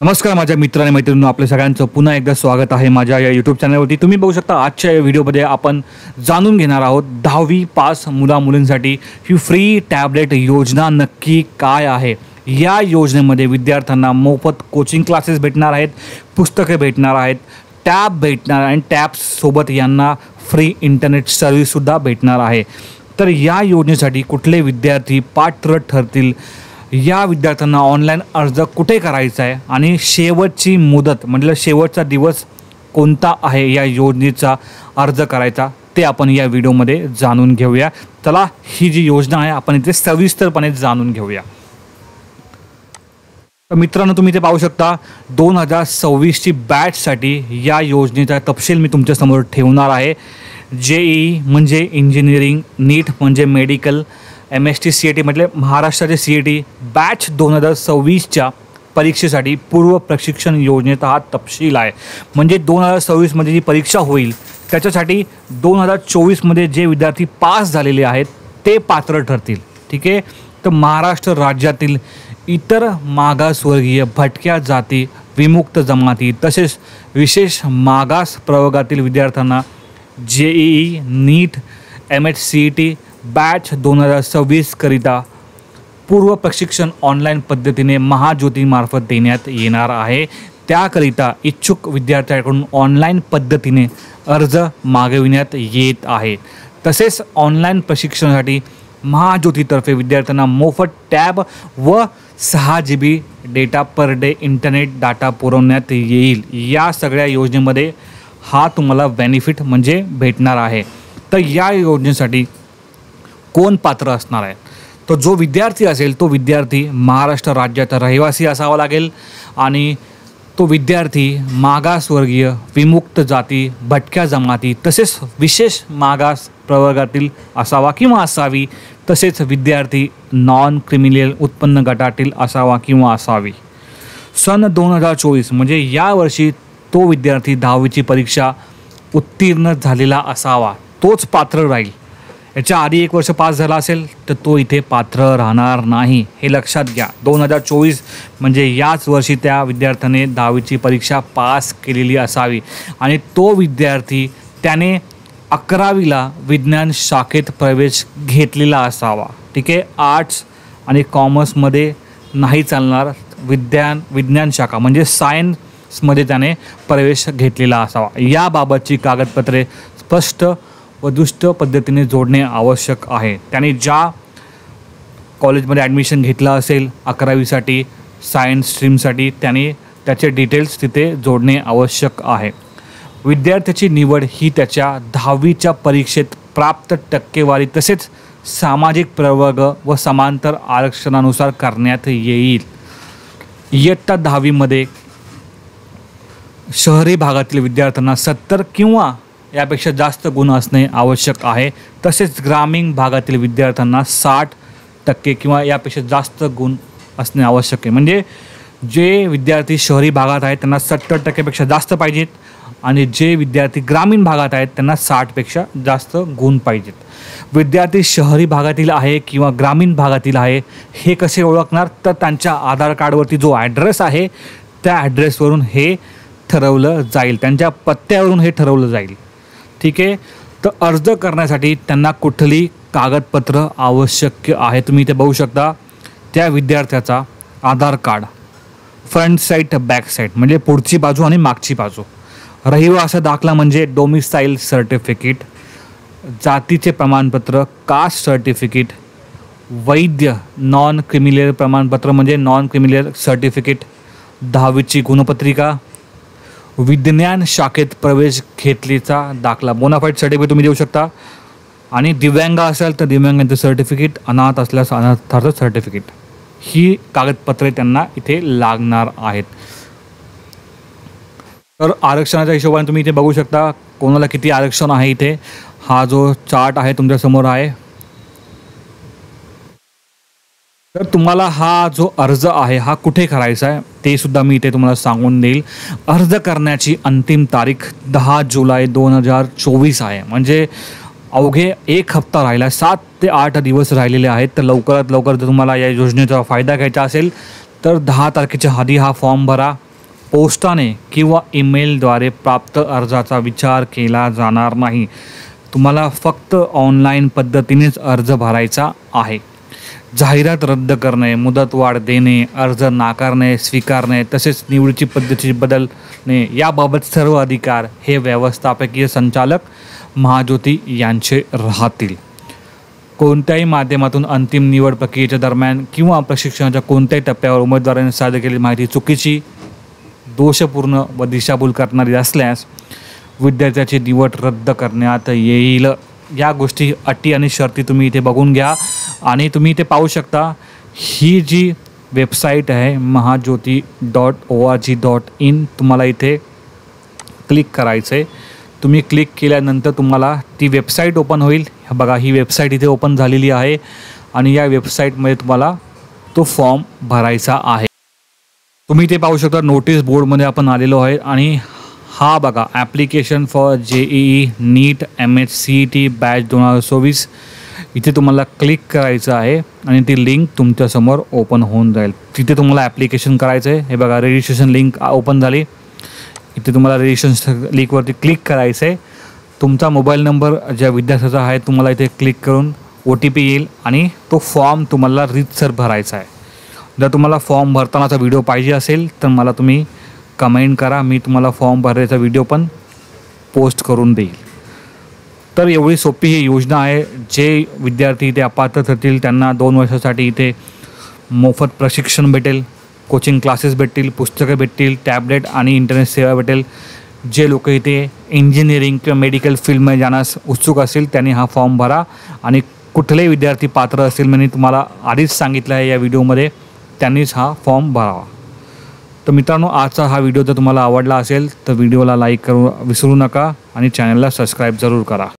नमस्कार माझ्या मित्र आणि मैत्रिणींनो, आपल्या सगळ्यांचं पुन्हा एकदा स्वागत आहे माझ्या या यूट्यूब चॅनलवरती। तुम्ही बघू शकता आजच्या या व्हिडिओमध्ये आपण जाणून घेणार आहोत 10वी पास मुला-मुलींसाठी ही फ्री टॅबलेट योजना नक्की काय आहे। या योजनेमध्ये विद्यार्थ्यांना मोफत कोचिंग क्लासेस भेटणार आहेत, पुस्तके भेटणार आहेत, टॅब भेटणार आणि टॅब्ससोबत यांना फ्री इंटरनेट सर्व्हिससुद्धा भेटणार आहे। तर या योजनेसाठी कुठले विद्यार्थी पात्र ठरतील, या विद्यार्थ्यांना ऑनलाईन अर्ज कुठे करायचा आहे आणि शेवटची मुदत म्हणजे शेवटचा दिवस कोणता आहे या योजनेचा अर्ज करायचा ते आपण या व्हिडिओमध्ये जाणून घेऊया। चला ही जी योजना आहे आपण इथे सविस्तरपणे जाणून घेऊया। तर मित्रांनो, तुम्ही इथे पाहू शकता 2026ची बॅचसाठी या योजनेचा तपशील मी तुमच्यासमोर ठेवणार आहे। JEE म्हणजे इंजिनिअरिंग, नीट म्हणजे मेडिकल, MST CET म्हणजे महाराष्ट्राचे CET बॅच 2026च्या परीक्षेसाठी पूर्व प्रशिक्षण योजनेचा हा तपशील आहे। म्हणजे 2026मध्ये जी परीक्षा होईल त्याच्यासाठी 2024मध्ये जे विद्यार्थी पास झालेले आहेत ते पात्र ठरतील। ठीक आहे, तर महाराष्ट्र राज्यातील इतर मागासवर्गीय, भटक्या जाती, विमुक्त जमाती तसेच विशेष मागास प्रवर्गातील विद्यार्थ्यांना JEE, नीट, MST CET बॅच 2026 करिता पूर्व प्रशिक्षण ऑनलाईन पद्धतीने महाज्योतीमार्फत देण्यात येणार आहे। त्याकरिता इच्छुक विद्यार्थ्यांकडून ऑनलाईन पद्धतीने अर्ज मागविण्यात येत आहे। तसेच ऑनलाईन प्रशिक्षणासाठी महाज्योतीतर्फे विद्यार्थ्यांना मोफत टॅब व 6 GB data per day internet data पुरवण्यात येईल। या सगळ्या योजनेमध्ये हा तुम्हाला बेनिफिट म्हणजे भेटणार आहे। तर या योजनेसाठी कोण पात्र असणार आहे, तो जो विद्यार्थी असेल तो विद्यार्थी महाराष्ट्र राज्याचा रहिवासी असावा लागेल आणि तो विद्यार्थी मागासवर्गीय, विमुक्त जाती, भटक्या जमाती तसेच विशेष मागास प्रवर्गातील असावा किंवा असावी। तसेच विद्यार्थी नॉन क्रिमिनल उत्पन्न गटातील असावा किंवा असावी। सन 2024 म्हणजे यावर्षी तो विद्यार्थी 10वीची परीक्षा उत्तीर्ण झालेला असावा, तोच पात्र राहील। याच्या आधी 1 वर्ष पास झाला असेल तर तो इथे पात्र राहणार नाही, हे लक्षात घ्या। 2024 म्हणजे याच वर्षी त्या विद्यार्थ्याने 10वीची परीक्षा पास केलेली असावी आणि तो विद्यार्थी त्याने 11वीला विज्ञान शाखेत प्रवेश घेतलेला असावा। ठीक आहे, आर्ट्स आणि कॉमर्समध्ये नाही चालणार, विज्ञान शाखा म्हणजे सायन्समध्ये त्याने प्रवेश घेतलेला असावा। याबाबतची कागदपत्रे स्पष्ट व दुष्ट पद्धतीने जोडणे आवश्यक आहे। त्याने ज्या कॉलेजमध्ये ॲडमिशन घेतलं असेल 11वीसाठी सायन्स स्ट्रीमसाठी त्याने त्याचे डिटेल्स तिथे जोडणे आवश्यक आहे। विद्यार्थ्याची निवड ही त्याच्या 10वीच्या परीक्षेत प्राप्त टक्केवारी तसेच सामाजिक प्रवर्ग व समांतर आरक्षणानुसार करण्यात येईल। इयत्ता 10वीमध्ये शहरी भागातील विद्यार्थ्यांना 70 किंवा यापेक्षा जास्त गुण असणे आवश्यक आहे। तसेच ग्रामीण भागातील विद्यार्थ्यांना 60% किंवा यापेक्षा जास्त गुण असणे आवश्यक आहे। म्हणजे जे विद्यार्थी शहरी भागात आहेत त्यांना 70%पेक्षा जास्त पाहिजेत आणि जे विद्यार्थी ग्रामीण भागात आहेत त्यांना 60पेक्षा जास्त गुण पाहिजेत। विद्यार्थी शहरी भागातील आहे किंवा ग्रामीण भागातील आहे हे कसे ओळखणार, तर त्यांच्या आधार कार्डवरती जो ॲड्रेस आहे त्या ॲड्रेसवरून हे ठरवलं जाईल, त्यांच्या पत्त्यावरून हे ठरवलं जाईल। ठीक आहे, तर अर्ज करण्यासाठी त्यांना कुठली कागदपत्र आवश्यक आहे तुम्ही इथे बघू शकता। त्या विद्यार्थ्याचा Aadhaar card front side back side म्हणजे पुढची बाजू आणि मागची बाजू, रहिवासी दाखला म्हणजे डोमिसाईल सर्टिफिकेट, जातीचे प्रमाणपत्र कास्ट सर्टिफिकेट, वैध नॉन क्रिमिनल प्रमाणपत्र म्हणजे नॉन क्रिमिनल सर्टिफिकेट, 10वीची गुणपत्रिका, विज्ञान शाखेत प्रवेश घेतलेचा दाखला बोनाफाईड सर्टिफिकेट तुम्ही देऊ शकता आणि दिव्यांग असेल तर दिव्यांगांचं सर्टिफिकेट, अनाथ असल्यास अनाथाचं सर्टिफिकेट, ही कागदपत्रे त्यांना इथे लागणार आहेत। तर आरक्षणाच्या हिशोबाने तुम्ही इथे बघू शकता कोणाला किती आरक्षण आहे। इथे हा जो चार्ट आहे तुमच्यासमोर आहे। तर तुम्हाला हा जो अर्ज आहे हा कुठे करायचा आहे ते सुद्धा मी इथे तुम्हाला सांगून देईल। अर्ज करण्याची अंतिम तारीख 10 जुलै 2024 आहे। म्हणजे अवघे 1 हप्ता राहिला, 7 ते 8 दिवस राहिलेले आहेत। तर लवकरात लवकर जर तुम्हाला या योजनेचा फायदा घ्यायचा असेल तर 10 तारखेच्या आधी हा फॉर्म भरा पोस्टाने किंवा ईमेलद्वारे प्राप्त अर्जाचा विचार केला जाणार नाही. तुम्हाला फक्त ऑनलाईन पद्धतीनेच अर्ज भरायचा आहे. जाहिरात रद्द करणे, मुदतवाढ देणे, अर्ज नाकारणे, स्वीकारणे तसेच निवडीची पद्धती बदलणे याबाबत सर्व अधिकार हे व्यवस्थापकीय संचालक महाज्योती यांचे राहतील. कोणत्याही माध्यमातून अंतिम निवड प्रक्रियेच्या दरम्यान किंवा प्रशिक्षणाच्या कोणत्याही टप्प्यावर उमेदवारांनी सादर केलेली माहिती चुकीची, दोषपूर्ण व दिशाभूल करणारी असल्यास विद्यार्थ्याची निवड रद्द करण्यात येईल. या गोष्टी, अटी आणि शर्ती तुम्ही इथे बघून घ्या. आणि तुम्ही इथे पाहू शकता, ही जी वेबसाईट आहे mahajyoti.org.in, तुम्हाला इथे क्लिक करायचं आहे. तुम्ही क्लिक केल्यानंतर तुम्हाला ती वेबसाईट ओपन होईल. बघा, ही वेबसाईट इथे ओपन झालेली आहे आणि या वेबसाईटमध्ये तुम्हाला तो फॉर्म भरायचा आहे. तुम्ही इथे पाहू शकता, नोटीस बोर्डमध्ये आपण आलेलो आहे आणि हा बघा, application for JEE NEET MHCET batch 2024 इथे तुम्हाला क्लिक करायचं आहे आणि ती लिंक तुमच्यासमोर ओपन होऊन जाईल. तिथे तुम्हाला ॲप्लिकेशन करायचं आहे. हे बघा, रजिस्ट्रेशन लिंक ओपन झाली. इथे तुम्हाला रजिस्ट्रेशन लिंकवरती क्लिक करायचं आहे. तुमचा मोबाईल नंबर ज्या विद्यार्थ्याचा आहे तुम्हाला इथे क्लिक करून OTP येईल आणि तो फॉर्म तुम्हाला रीतसर भरायचा आहे. जर तुम्हाला फॉर्म भरतानाचा व्हिडिओ पाहिजे असेल तर मला तुम्ही कमेंट करा, मी तुम्हाला फॉर्म भरायचा व्हिडिओ पण पोस्ट करून देईल. तर एवढी सोपी ही योजना आहे. जे विद्यार्थी इथे अपात्र ठरतील त्यांना 2 वर्षासाठी इथे मोफत प्रशिक्षण भेटेल, कोचिंग क्लासेस भेटतील, पुस्तकं भेटतील, टॅबलेट आणि इंटरनेट सेवा भेटेल. जे लोक इथे इंजिनिअरिंग किंवा मेडिकल फील्डमध्ये जाण्यास उत्सुक असतील त्यांनी हा फॉर्म भरा. आणि कुठलेही विद्यार्थी पात्र असतील, म्हणजे तुम्हाला आधीच सांगितलं आहे या व्हिडिओमध्ये, त्यांनीच हा फॉर्म भरावा. तर मित्रांनो, आजचा हा व्हिडिओ जर तुम्हाला आवडला असेल तर व्हिडिओला लाईक करू विसरू नका आणि चॅनलला सबस्क्राईब जरूर करा.